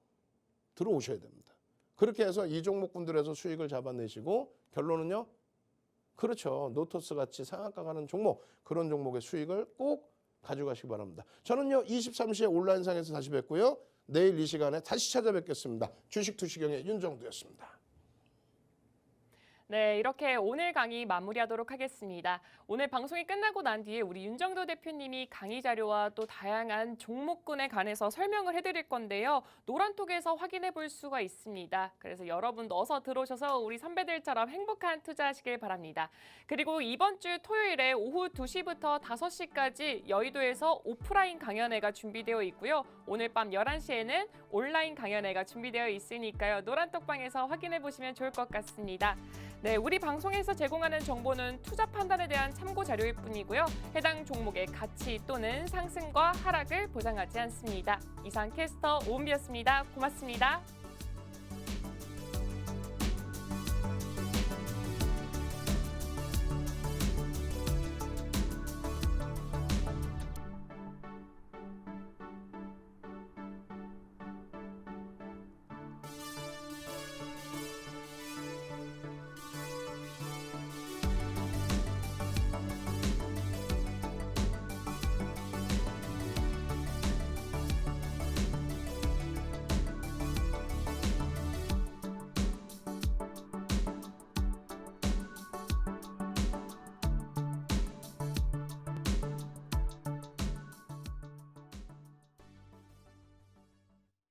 들어오셔야 됩니다. 그렇게 해서 이 종목분들에서 수익을 잡아내시고 결론은요. 그렇죠. 노토스 같이 상한가 가는 종목 그런 종목의 수익을 꼭 가져가시기 바랍니다. 저는요. 23시에 온라인상에서 다시 뵙고요. 내일 이 시간에 다시 찾아뵙겠습니다. 주식투시경의 윤정두였습니다. 네, 이렇게 오늘 강의 마무리하도록 하겠습니다. 오늘 방송이 끝나고 난 뒤에 우리 윤정도 대표님이 강의 자료와 또 다양한 종목군에 관해서 설명을 해드릴 건데요. 노란톡에서 확인해 볼 수가 있습니다. 그래서 여러분도 어서 들어오셔서 우리 선배들처럼 행복한 투자하시길 바랍니다. 그리고 이번 주 토요일에 오후 2시부터 5시까지 여의도에서 오프라인 강연회가 준비되어 있고요. 오늘 밤 11시에는 온라인 강연회가 준비되어 있으니까요. 노란톡방에서 확인해 보시면 좋을 것 같습니다. 네, 우리 방송에서 제공하는 정보는 투자 판단에 대한 참고 자료일 뿐이고요. 해당 종목의 가치 또는 상승과 하락을 보장하지 않습니다. 이상 캐스터 오은비였습니다. 고맙습니다.